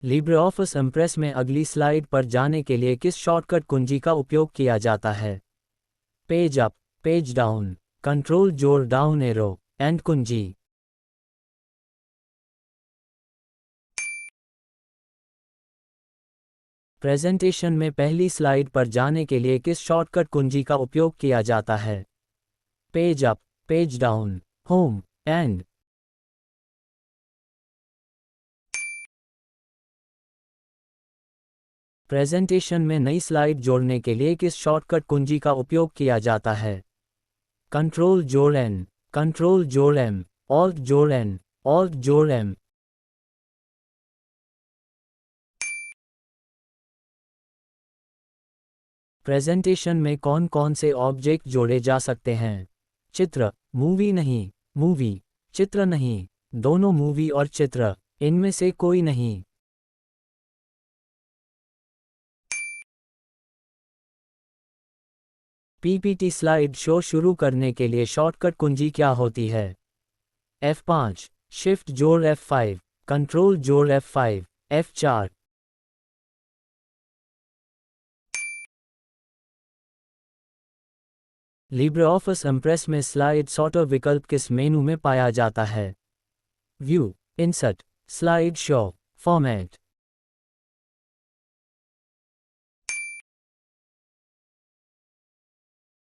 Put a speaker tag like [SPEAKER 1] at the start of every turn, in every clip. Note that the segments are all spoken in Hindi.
[SPEAKER 1] लिब्रेऑफिस इम्प्रेस में अगली स्लाइड पर जाने के लिए किस शॉर्टकट कुंजी का उपयोग किया जाता है? Page up, page down, control जोर डाउन एरो, एंड कुंजी। प्रेजेंटेशन में पहली स्लाइड पर जाने के लिए किस शॉर्टकट कुंजी का उपयोग किया जाता है? Page up, page down, home, and. Presentation में नई स्लाइड जोड़ने के लिए किस शॉर्टकट कुंजी का उपयोग किया जाता है? कंट्रोल जोड़ एन, कंट्रोल जोड़ एम, ऑल्ट जोड़ एन, ऑल्ट जोड़ एम। प्रेजेंटेशन में कौन कौन से ऑब्जेक्ट जोड़े जा सकते हैं? चित्र, मूवी नहीं, मूवी, चित्र नहीं, दोनों मूवी और चित्र, इनमें से कोई नहीं। पीपीटी स्लाइड शो शुरू करने के लिए शॉर्टकट कुंजी क्या होती है? F5, शिफ्ट जोड़ F5, कंट्रोल जोड़ F5, F4। लिब्रेऑफिस इम्प्रेस में स्लाइड सॉर्टर विकल्प किस मेनू में पाया जाता है? View, insert, slide show, format.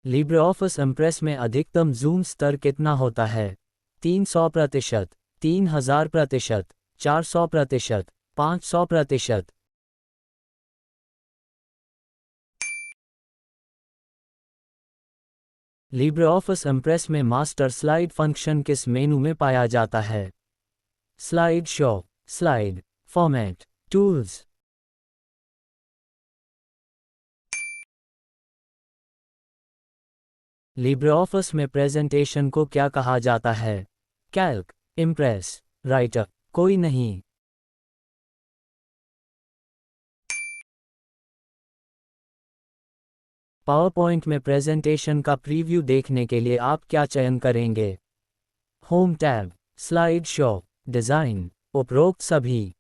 [SPEAKER 1] LibreOffice Impress में अधिकतम जूम स्तर कितना होता है? 300%, 3000%, 400%, 500%। लिब्रेऑफिस इम्प्रेस में मास्टर स्लाइड फंक्शन किस मेनू में पाया जाता है? Slide show, slide, format, tools. LibreOffice में प्रेजेंटेशन को क्या कहा जाता है? कैल्क, इम्प्रेस, राइटर, कोई नहीं। पावरपॉइंट में प्रेजेंटेशन का प्रीव्यू देखने के लिए आप क्या चयन करेंगे? Home tab, slide show, design, उपरोक्त सभी।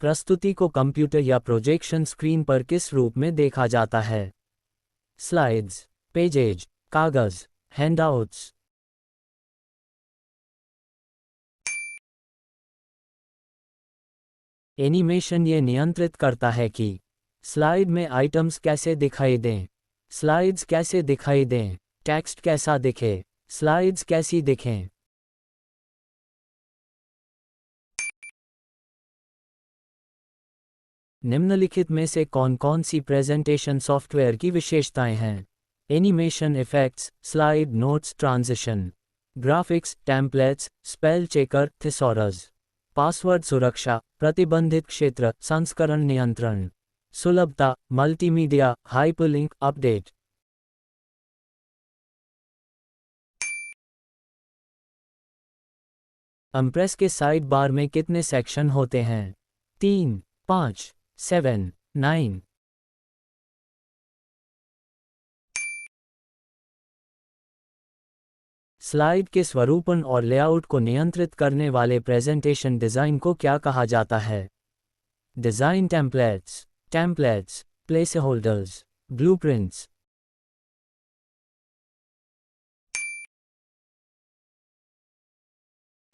[SPEAKER 1] प्रस्तुति को कंप्यूटर या प्रोजेक्शन स्क्रीन पर किस रूप में देखा जाता है? स्लाइड्स, पेजेज, कागज, हैंडआउट्स। एनिमेशन ये नियंत्रित करता है कि स्लाइड में आइटम्स कैसे दिखाई दें, स्लाइड्स कैसे दिखाई दें, टेक्स्ट कैसा दिखे, स्लाइड्स कैसी दिखें। निम्नलिखित में से कौन कौन सी प्रेजेंटेशन सॉफ्टवेयर की विशेषताएं हैं? Animation effects, slide notes transition, graphics, templates, spell checker, thesaurus. Password सुरक्षा, प्रतिबंधित क्षेत्र, संस्करण नियंत्रण, सुलभता, मल्टीमीडिया, हाइपरलिंक, अपडेट। इम्प्रेस के साइड बार में कितने सेक्शन होते हैं? 3, 5, 7, 9। स्लाइड के स्वरूपन और लेआउट को नियंत्रित करने वाले प्रेजेंटेशन डिज़ाइन को क्या कहा जाता है? Design templates, templates, placeholders, blueprints.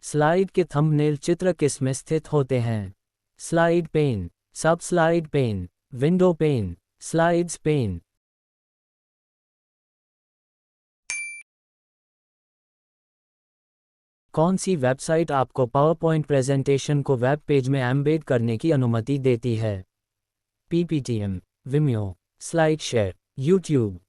[SPEAKER 1] Slide के थंबनेल चित्र किस में स्थित होते हैं? Slide pane, sub slide pane, window pane, slides pane. कौन सी वेबसाइट आपको पावरपॉइंट प्रेजेंटेशन को वेब पेज में एम्बेड करने की अनुमति देती है? PPTM, Vimeo, SlideShare, YouTube.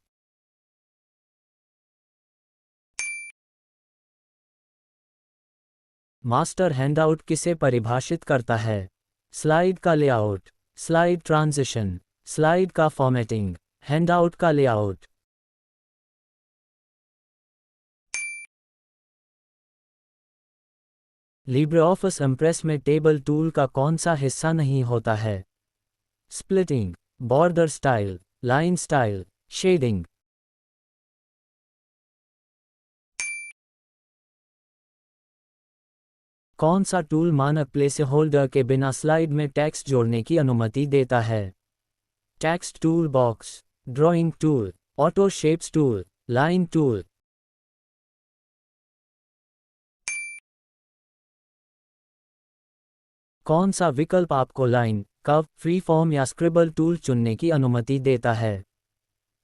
[SPEAKER 1] Master handout किसे परिभाषित करता है? स्लाइड का लेआउट, स्लाइड ट्रांजिशन, स्लाइड का फॉर्मेटिंग, हैंडआउट का लेआउट। लिब्रेऑफिस इम्प्रेस में टेबल टूल का कौन सा हिस्सा नहीं होता है? Splitting, border style, line style, shading. कौन सा टूल मानक प्लेस होल्डर के बिना स्लाइड में टेक्स्ट जोड़ने की अनुमति देता है? Text tool box, drawing tool, auto shapes tool, line tool. कौन सा विकल्प आपको लाइन, कर्व, फ्री फॉर्म या स्क्रिबल टूल चुनने की अनुमति देता है?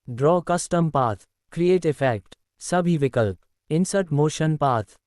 [SPEAKER 1] Draw custom path, create effect, सभी विकल्प, इंसर्ट मोशन पाथ।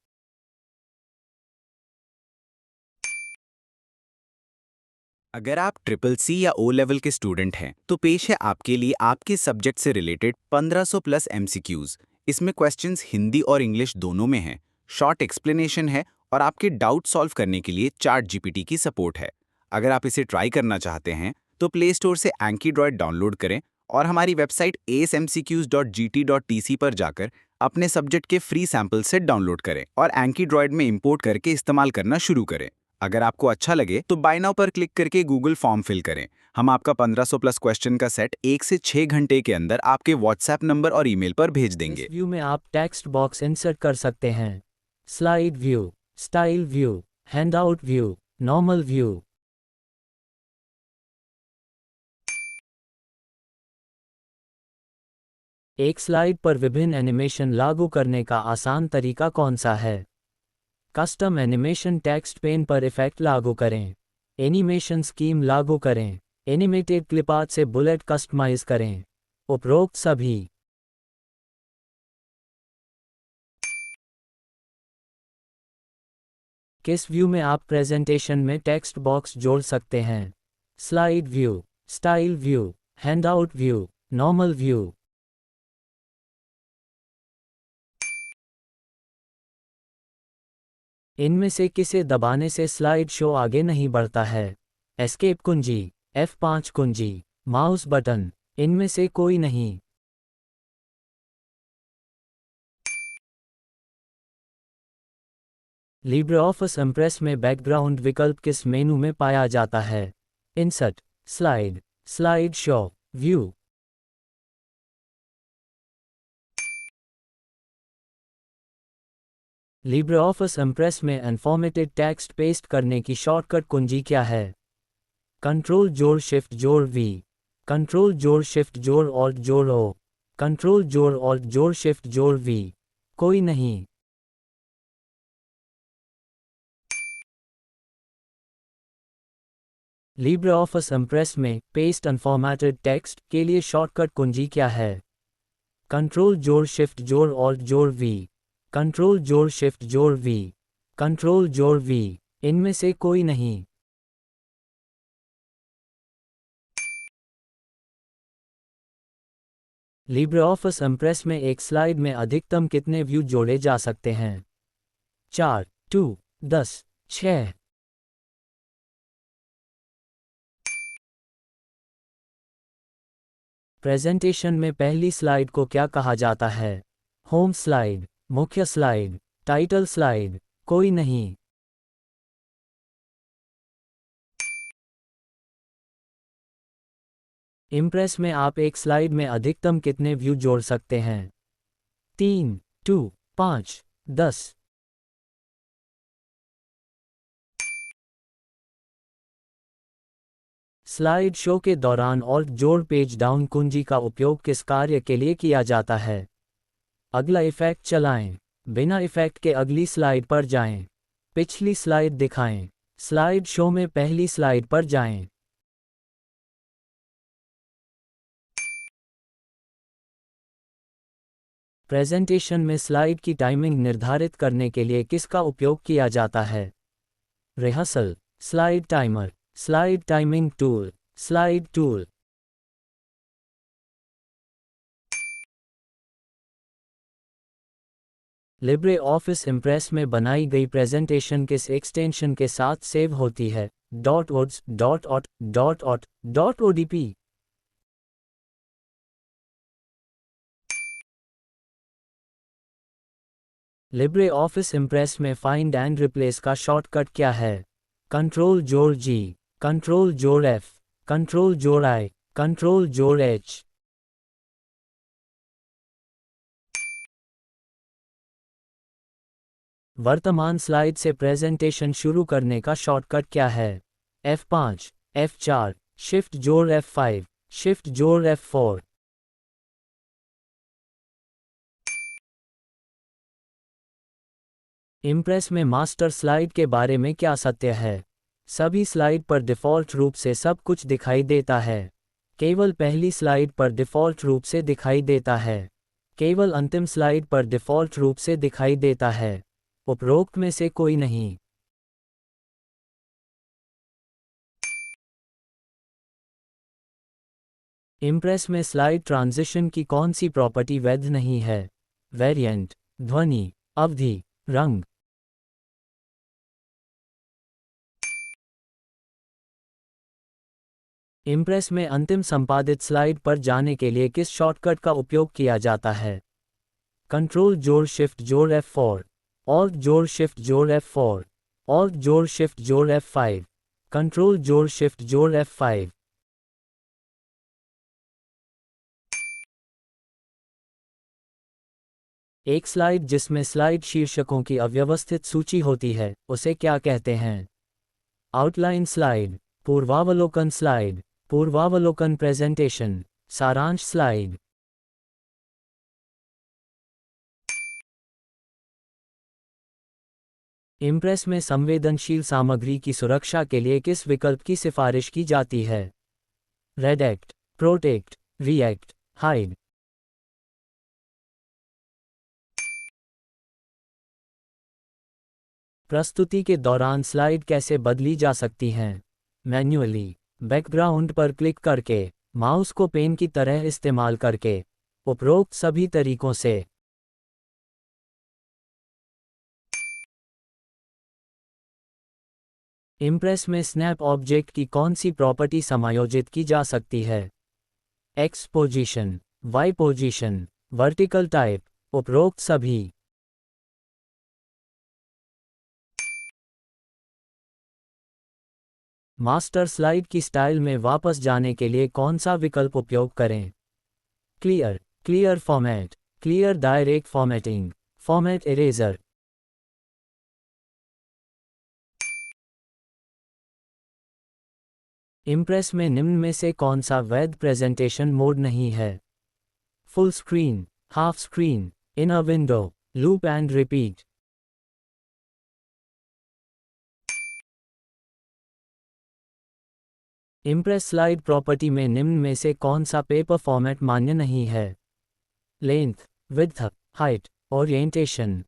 [SPEAKER 2] अगर आप ट्रिपल सी या ओ लेवल के स्टूडेंट हैं तो पेश है आपके लिए आपके सब्जेक्ट से रिलेटेड 1500 प्लस एमसीक्यूज। इसमें क्वेश्चंस हिंदी और इंग्लिश दोनों में हैं, शॉर्ट एक्सप्लेनेशन है और आपके डाउट सॉल्व करने के लिए चार्ट जीपीटी की सपोर्ट है। अगर आप इसे ट्राई करना चाहते हैं तो प्ले स्टोर से एंकीड्रॉयड डाउनलोड करें और हमारी वेबसाइट asmcqs.gt.tc पर जाकर अपने सब्जेक्ट के फ्री सैंपल सेट डाउनलोड करें और एंकीड्रॉयड में इंपोर्ट करके इस्तेमाल करना शुरू करें। अगर आपको अच्छा लगे तो बाय नाउ पर क्लिक करके गूगल फॉर्म फिल करें। हम आपका 1500 प्लस क्वेश्चन का सेट 1 से 6 घंटे के अंदर आपके व्हाट्सएप नंबर और ईमेल पर भेज देंगे।
[SPEAKER 1] इस व्यू में आप टेक्स्ट बॉक्स इंसर्ट कर सकते हैं। Slide view, style view, handout view, normal view. एक स्लाइड पर विभिन्न एनिमेशन लागू करने का आसान तरीका कौन सा है? कस्टम एनिमेशन, टेक्स्ट पेन पर इफेक्ट लागू करें। एनिमेशन स्कीम लागू करें। एनिमेटेड क्लिप आर्ट से बुलेट कस्टमाइज करें। उपरोक्त सभी। किस व्यू में आप प्रेजेंटेशन में टेक्स्ट बॉक्स जोड़ सकते हैं? Slide view, style view, handout view, normal view. इनमें से किसे दबाने से स्लाइड शो आगे नहीं बढ़ता है? एस्केप कुंजी, F5 कुंजी, माउस बटन, इनमें से कोई नहीं। लिब्रेऑफिस इम्प्रेस में बैकग्राउंड विकल्प किस मेनू में पाया जाता है? Insert, slide, slide show, view. LibreOffice Impress में इन्फॉर्मेटिव टेक्स्ट पेस्ट करने की शॉर्टकट कुंजी क्या है? कंट्रोल जोड़ शिफ्ट जोड़ V, कंट्रोल जोड़ शिफ्ट जोड़ ऑल्ट जोड़ O, कंट्रोल जोड़ ऑल्ट जोड़ शिफ्ट जोड़ V। कोई नहीं। लिब्रेऑफिस इम्प्रेस में पेस्ट अनफॉर्मेटेड टेक्स्ट के लिए शॉर्टकट कुंजी क्या है? कंट्रोल जोड़ शिफ्ट जोड़ ऑल्ट जोड़ V, कंट्रोल जोड़ शिफ्ट जोड़ V, कंट्रोल जोड़ V। इनमें से कोई नहीं। लिब्रेऑफिस इम्प्रेस में एक स्लाइड में अधिकतम कितने व्यू जोड़े जा सकते हैं? 4, 2, 10, 6। प्रेजेंटेशन में पहली स्लाइड को क्या कहा जाता है? होम स्लाइड, मुख्य स्लाइड, टाइटल स्लाइड, कोई नहीं। इम्प्रेस में आप एक स्लाइड में अधिकतम कितने व्यू जोड़ सकते हैं? 3, 2, 5, 10। स्लाइड शो के दौरान ऑल्ट जोड़ पेज डाउन कुंजी का उपयोग किस कार्य के लिए किया जाता है? अगला इफेक्ट चलाएं। बिना इफेक्ट के अगली स्लाइड पर जाएं। पिछली स्लाइड दिखाएं। स्लाइड शो में पहली स्लाइड पर जाएं। प्रेजेंटेशन में स्लाइड की टाइमिंग निर्धारित करने के लिए किसका उपयोग किया जाता है? Rehearsal, slide timer, slide timing tool, slide tool. Libre office Impress में बनाई गई प्रेजेंटेशन किस एक्सटेंशन के साथ सेव होती है? .ods, .ot, .ot, .odp। Libre office Impress में फाइंड एंड रिप्लेस का शॉर्टकट क्या है? कंट्रोल जोड़ G, कंट्रोल जोड़ F, कंट्रोल जोड़ I, कंट्रोल जोड़ H। वर्तमान स्लाइड से प्रेजेंटेशन शुरू करने का शॉर्टकट क्या है? F5, F4, शिफ्ट जोड़ F5, शिफ्ट जोड़ F4। इम्प्रेस में मास्टर स्लाइड के बारे में क्या सत्य है? सभी स्लाइड पर डिफ़ॉल्ट रूप से सब कुछ दिखाई देता है। केवल पहली स्लाइड पर डिफ़ॉल्ट रूप से दिखाई देता है। केवल अंतिम स्लाइड पर डिफ़ॉल्ट रूप से दिखाई देता है। उपरोक्त में से कोई नहीं। इम्प्रेस में स्लाइड ट्रांजिशन की कौन सी प्रॉपर्टी वैध नहीं है? वेरिएंट, ध्वनि, अवधि, रंग। इम्प्रेस में अंतिम संपादित स्लाइड पर जाने के लिए किस शॉर्टकट का उपयोग किया जाता है? कंट्रोल जोड़ शिफ्ट जोड़ F4, ऑल्ट जोड़ शिफ्ट जोड़ F4, ऑल्ट जोड़ शिफ्ट जोड़ F5, कंट्रोल जोड़ शिफ्ट जोड़ F5। एक स्लाइड जिसमें स्लाइड शीर्षकों की अव्यवस्थित सूची होती है, उसे क्या कहते हैं? आउटलाइन स्लाइड, पूर्वावलोकन स्लाइड, पूर्वावलोकन प्रेजेंटेशन, सारांश स्लाइड। इम्प्रेस में संवेदनशील सामग्री की सुरक्षा के लिए किस विकल्प की सिफारिश की जाती है? रेडेक्ट, प्रोटेक्ट, रिएक्ट, हाइड। प्रस्तुति के दौरान स्लाइड कैसे बदली जा सकती हैं? मैन्युअली, बैकग्राउंड पर क्लिक करके, माउस को पेन की तरह इस्तेमाल करके। उपरोक्त सभी तरीकों से। इम्प्रेस में स्नैप ऑब्जेक्ट की कौन सी प्रॉपर्टी समायोजित की जा सकती है? X position, Y position, vertical type, उपरोक्त सभी। मास्टर स्लाइड की स्टाइल में वापस जाने के लिए कौन सा विकल्प उपयोग करें? Clear, clear format, clear direct formatting, format eraser. Impress में निम्न में से कौन सा वैध प्रेजेंटेशन मोड नहीं है? Full screen, half screen, in a window, loop and repeat. Impress slide property में निम्न में से कौन सा पेपर फॉर्मेट मान्य नहीं है? Length, width, height, orientation.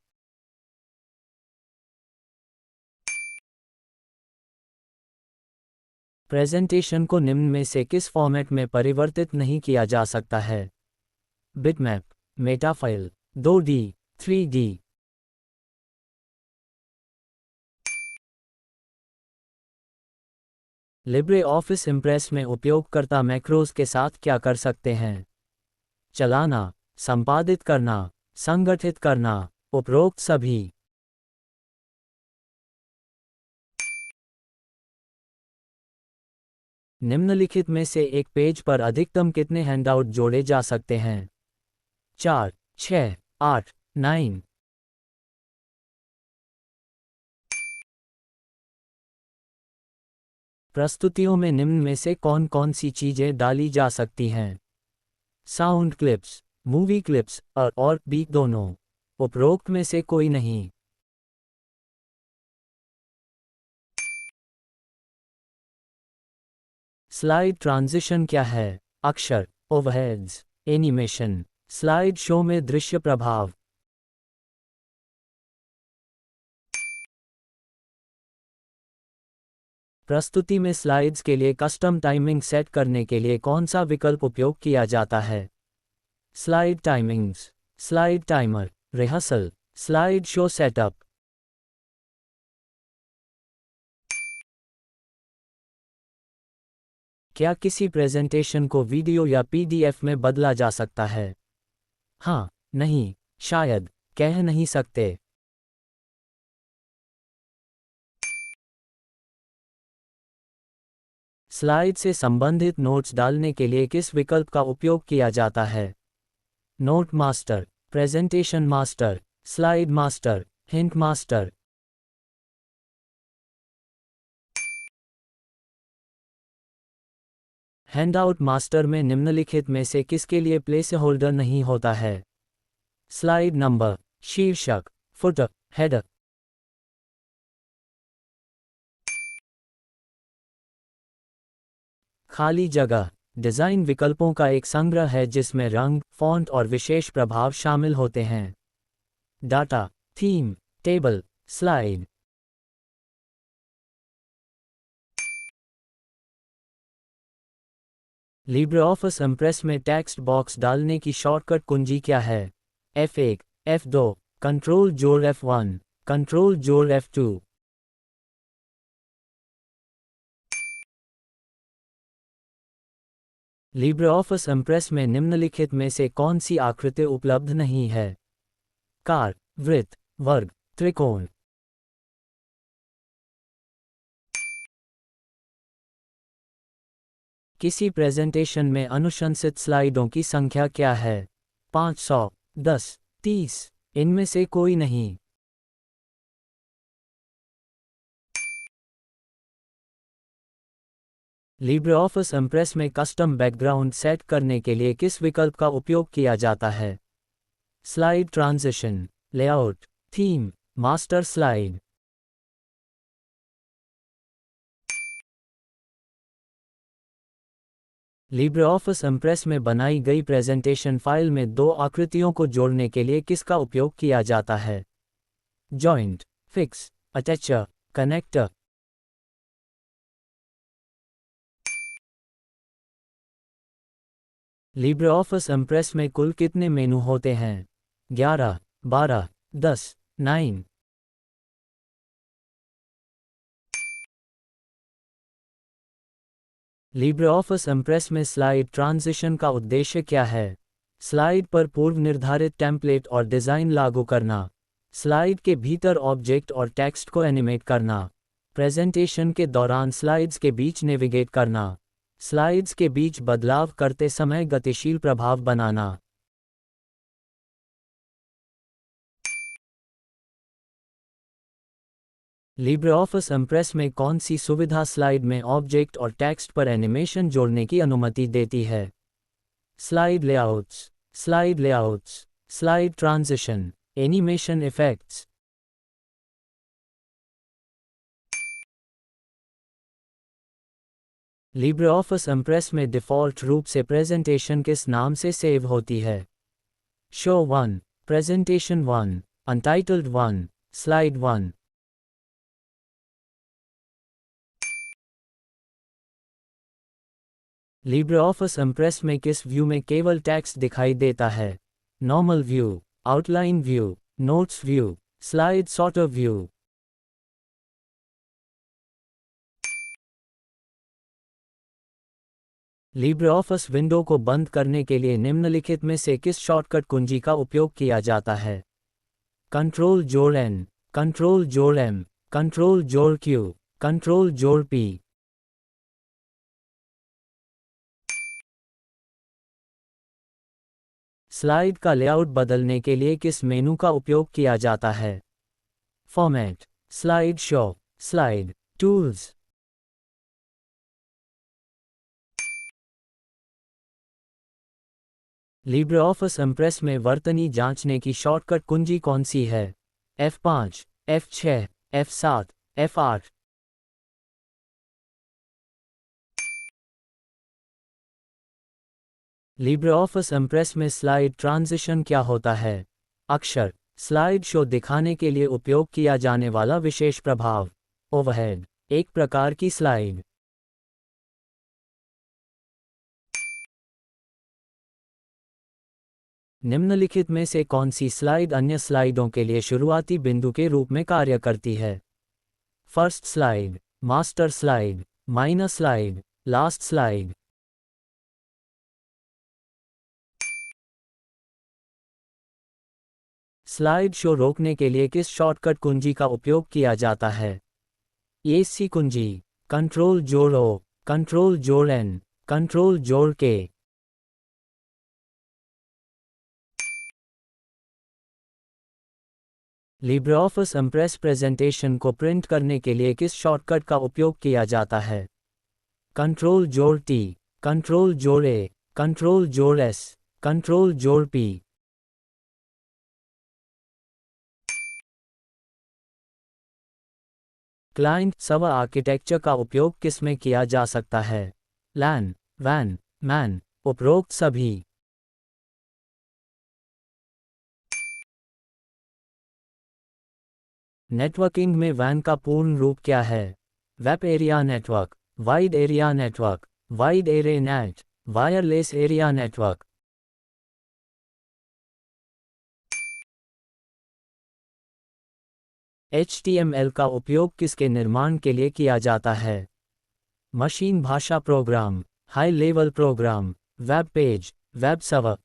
[SPEAKER 1] Presentation को निम्न में से किस फॉर्मेट में परिवर्तित नहीं किया जा सकता है? Bitmap, metafile, 2D, 3D। LibreOffice Impress में उपयोगकर्ता मैक्रोज के साथ क्या कर सकते हैं? चलाना, संपादित करना, संगठित करना, उपरोक्त सभी। निम्नलिखित में से एक पेज पर अधिकतम कितने हैंडआउट जोड़े जा सकते हैं? 4, 6, 8, 9। प्रस्तुतियों में निम्न में से कौन कौन सी चीजें डाली जा सकती हैं? साउंड क्लिप्स, मूवी क्लिप्स और भी दोनों। उपरोक्त में से कोई नहीं। स्लाइड ट्रांजिशन क्या है? अक्षर, ओवरहेड्स, एनिमेशन, स्लाइड शो में दृश्य प्रभाव। प्रस्तुति में स्लाइड्स के लिए कस्टम टाइमिंग सेट करने के लिए कौन सा विकल्प उपयोग किया जाता है? Slide timings, slide timer, rehearsal, slide show setup. क्या किसी प्रेजेंटेशन को वीडियो या PDF में बदला जा सकता है? हाँ, नहीं, शायद, कह नहीं सकते। स्लाइड से संबंधित नोट्स डालने के लिए किस विकल्प का उपयोग किया जाता है? Note master, presentation master, slide master, hint master. Handout master में निम्नलिखित में से किसके लिए प्लेस होल्डर नहीं होता है? स्लाइड नंबर, शीर्षक, फुटर, हेडर। खाली जगह डिज़ाइन विकल्पों का एक संग्रह है जिसमें रंग, फ़ॉन्ट और विशेष प्रभाव शामिल होते हैं। Data, theme, table, slide. LibreOffice Impress में टेक्स्ट बॉक्स डालने की शॉर्टकट कुंजी क्या है? F1, F2, कंट्रोल जोड़ F1, कंट्रोल जोड़ F2। लिब्रेऑफिस इम्प्रेस में निम्नलिखित में से कौन सी आकृति उपलब्ध नहीं है? कार, वृत्त, वर्ग, त्रिकोण। किसी प्रेजेंटेशन में अनुशंसित स्लाइडों की संख्या क्या है? 500, 10, 30। इनमें से कोई नहीं। लिब्रेऑफिस इम्प्रेस में कस्टम बैकग्राउंड सेट करने के लिए किस विकल्प का उपयोग किया जाता है? Slide transition, layout, theme, master slide. LibreOffice Impress में बनाई गई प्रेजेंटेशन फाइल में दो आकृतियों को जोड़ने के लिए किसका उपयोग किया जाता है? Joint, fix, attacher, connector. LibreOffice Impress में कुल कितने मेनू होते हैं? 11, 12, 10, 9। लिब्रेऑफिस इम्प्रेस में स्लाइड ट्रांजिशन का उद्देश्य क्या है? स्लाइड पर पूर्व निर्धारित टेम्पलेट और डिज़ाइन लागू करना, स्लाइड के भीतर ऑब्जेक्ट और टेक्स्ट को एनिमेट करना, प्रेजेंटेशन के दौरान स्लाइड्स के बीच नेविगेट करना, स्लाइड्स के बीच बदलाव करते समय गतिशील प्रभाव बनाना। लिब्रेऑफिस इम्प्रेस में कौन सी सुविधा स्लाइड में ऑब्जेक्ट और टेक्स्ट पर एनिमेशन जोड़ने की अनुमति देती है? Slide layouts, slide layouts, slide transition, animation effects. LibreOffice Impress में डिफ़ॉल्ट रूप से प्रेजेंटेशन किस नाम से सेव होती है? Show 1, presentation 1, untitled 1, slide 1। LibreOffice Impress में किस व्यू में केवल टेक्स्ट दिखाई देता है? Normal view, outline view, notes view, slide sorter view. LibreOffice window को बंद करने के लिए निम्नलिखित में से किस शॉर्टकट कुंजी का उपयोग किया जाता है? कंट्रोल जोड़ N, कंट्रोल जोड़ M, कंट्रोल जोड़ Q, कंट्रोल जोड़ P। स्लाइड का लेआउट बदलने के लिए किस मेनू का उपयोग किया जाता है? Format, slide show, slide, tools. LibreOffice Impress में वर्तनी जांचने की शॉर्टकट कुंजी कौन सी है? F5, F6, F7, F8। LibreOffice Impress में स्लाइड ट्रांजिशन क्या होता है? अक्षर, स्लाइड शो दिखाने के लिए उपयोग किया जाने वाला विशेष प्रभाव। ओवरहेड, एक प्रकार की स्लाइड। निम्नलिखित में से कौन सी स्लाइड अन्य स्लाइडों के लिए शुरुआती बिंदु के रूप में कार्य करती है? First slide, master slide, minor slide, last slide. Slide show रोकने के लिए किस शॉर्टकट कुंजी का उपयोग किया जाता है? ESC कुंजी, कंट्रोल जोड़ O, कंट्रोल जोड़ N, कंट्रोल जोड़ K। लिब्रेऑफिस इम्प्रेस प्रेजेंटेशन को प्रिंट करने के लिए किस शॉर्टकट का उपयोग किया जाता है? कंट्रोल जोड़ टी, कंट्रोल जोड़ ए, कंट्रोल जोड़ एस, कंट्रोल जोड़ पी। क्लाइंट सर्वर आर्किटेक्चर का उपयोग किस में किया जा सकता है? लैन, वैन, मैन, उपरोक्त सभी। नेटवर्किंग में वैन का पूर्ण रूप क्या है? Web area network, wide area network, wide array net, wireless area network. HTML का उपयोग किसके निर्माण के लिए किया जाता है? मशीन भाषा program, high level program, web page, web server.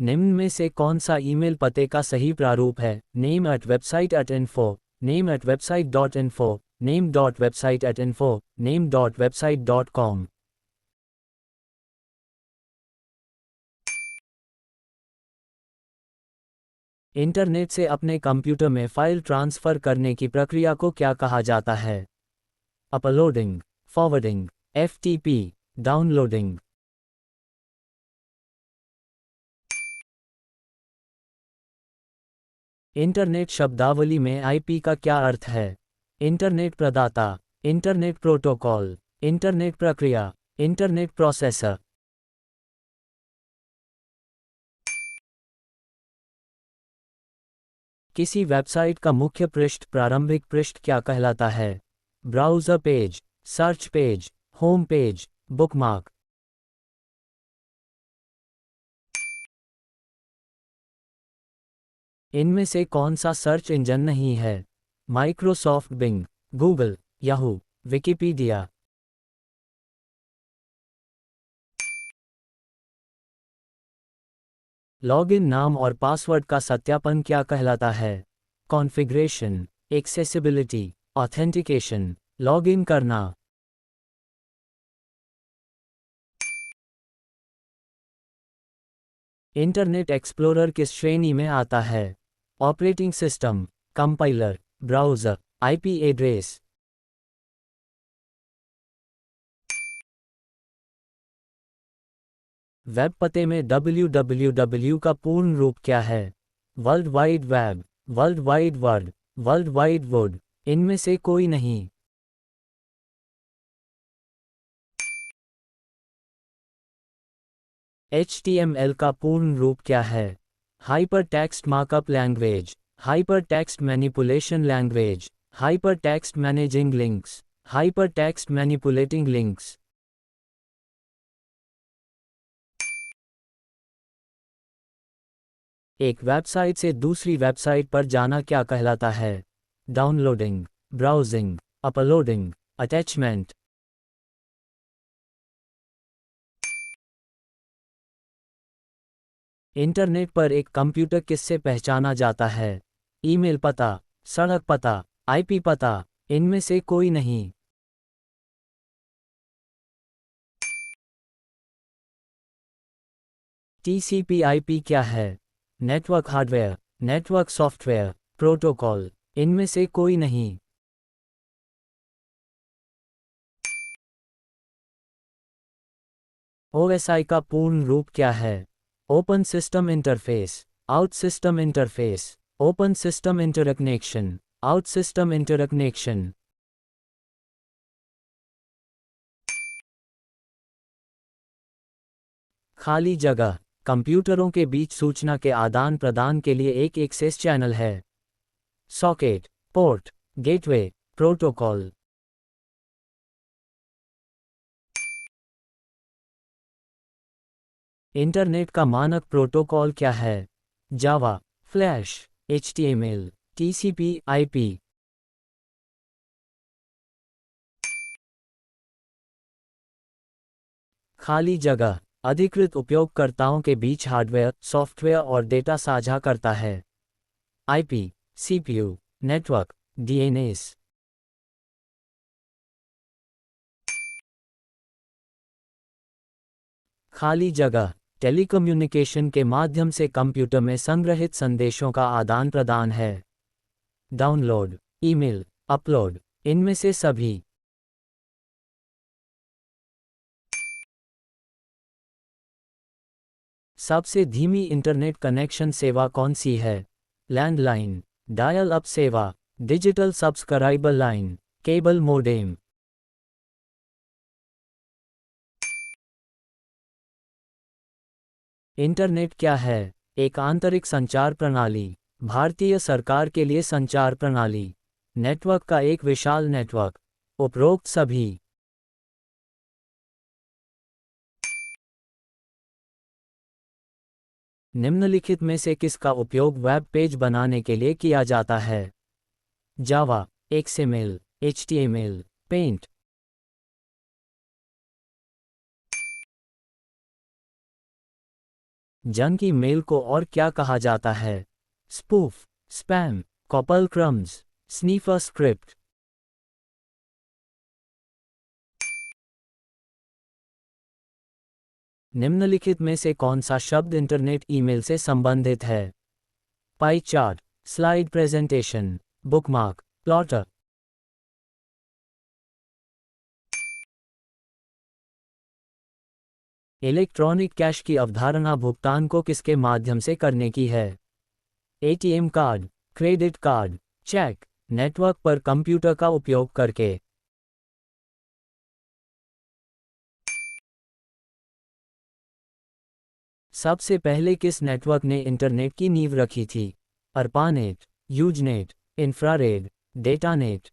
[SPEAKER 1] निम्न में से कौन सा ईमेल पते का सही प्रारूप है? name@website@info, name@website.info, name.website@info, name.website.com। Internet से अपने कंप्यूटर में फाइल ट्रांसफर करने की प्रक्रिया को क्या कहा जाता है? Uploading, forwarding, FTP, downloading. Internet शब्दावली में IP का क्या अर्थ है? इंटरनेट प्रदाता, इंटरनेट प्रोटोकॉल, इंटरनेट प्रक्रिया, इंटरनेट प्रोसेसर। किसी वेबसाइट का मुख्य पृष्ठ प्रारंभिक पृष्ठ क्या कहलाता है? Browser page, search page, home page, bookmark. इनमें से कौन सा सर्च इंजन नहीं है? Microsoft Bing, Google, Yahoo, Wikipedia. Login नाम और पासवर्ड का सत्यापन क्या कहलाता है? कॉन्फ़िगरेशन, एक्सेसिबिलिटी, ऑथेंटिकेशन, लॉगिन करना। इंटरनेट एक्सप्लोरर किस श्रेणी में आता है? Operating system, compiler, browser, IP address. Web पते में www का पूर्ण रूप क्या है? World wide web, world wide world, world wide would. इनमें से कोई नहीं। HTML का पूर्ण रूप क्या है? Hyper text markup language, hyper text manipulation language, hyper text managing links, hyper text manipulating links. एक वेबसाइट से दूसरी वेबसाइट पर जाना क्या कहलाता है? Downloading, browsing, uploading, attachment. Internet पर एक कंप्यूटर किससे पहचाना जाता है? ईमेल पता, सड़क पता, IP पता। इनमें से कोई नहीं। TCP/IP क्या है? Network hardware, network software, protocol. इनमें से कोई नहीं। OSI का पूर्ण रूप क्या है? Open system interface, out system interface, open system interconnection, out system interconnection. खाली जगह, कंप्यूटरों के बीच सूचना के आदान प्रदान के लिए एक एक्सेस चैनल है। Socket, port, gateway, protocol. Internet का मानक प्रोटोकॉल क्या है? जावा, फ्लैश, HTML, TCP/IP। खाली जगह, अधिकृत उपयोगकर्ताओं के बीच हार्डवेयर, सॉफ्टवेयर और डेटा साझा करता है। IP, CPU, network, DNS। खाली जगह, टेलीकम्युनिकेशन के माध्यम से कंप्यूटर में संग्रहित संदेशों का आदान प्रदान है। डाउनलोड, ईमेल, अपलोड, इनमें से सभी। सबसे धीमी इंटरनेट कनेक्शन सेवा कौन सी है? लैंडलाइन, डायल अप सेवा, digital subscriber line, cable modem. Internet क्या है? एक आंतरिक संचार प्रणाली, भारतीय सरकार के लिए संचार प्रणाली, नेटवर्क का एक विशाल नेटवर्क। उपरोक्त सभी। निम्नलिखित में से किसका उपयोग वेब पेज बनाने के लिए किया जाता है? जावा, XML, HTML, पेंट। जन की मेल को और क्या कहा जाता है? Spoof, spam, couple crumbs, sniffer script. निम्नलिखित में से कौन सा शब्द इंटरनेट ईमेल से संबंधित है? Pie chart, slide presentation, bookmark, plotter. Electronic cash की अवधारणा भुगतान को किसके माध्यम से करने की है? ATM card, credit card, cheque, network पर कंप्यूटर का उपयोग करके। सबसे पहले किस नेटवर्क ने इंटरनेट की नींव रखी थी? ARPANET, Usenet, infrared, datanet.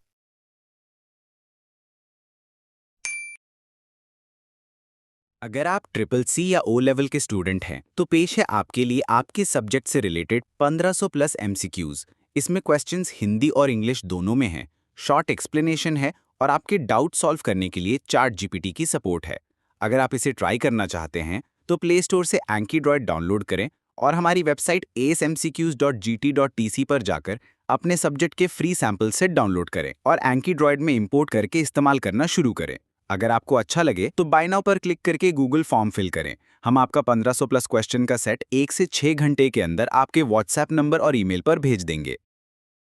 [SPEAKER 2] अगर आप ट्रिपल सी या ओ लेवल के स्टूडेंट हैं तो पेश है आपके लिए आपके सब्जेक्ट से रिलेटेड 1500 प्लस एमसीक्यूज। इसमें क्वेश्चंस हिंदी और इंग्लिश दोनों में हैं, शॉर्ट एक्सप्लेनेशन है और आपके डाउट सॉल्व करने के लिए चार्ट जीपीटी की सपोर्ट है। अगर आप इसे ट्राई करना चाहते हैं तो प्ले स्टोर से एंकीड्रॉयड डाउनलोड करें और हमारी वेबसाइट asmcqs.gt.tc पर जाकर अपने सब्जेक्ट के फ्री सैंपल सेट डाउनलोड करें और एंकीड्रॉयड में इंपोर्ट करके इस्तेमाल करना शुरू करें। अगर आपको अच्छा लगे तो बाय नाउ पर क्लिक करके गूगल फॉर्म फिल करें। हम आपका 1500 प्लस क्वेश्चन का सेट 1 से 6 घंटे के अंदर आपके व्हाट्सएप नंबर और ईमेल पर भेज देंगे।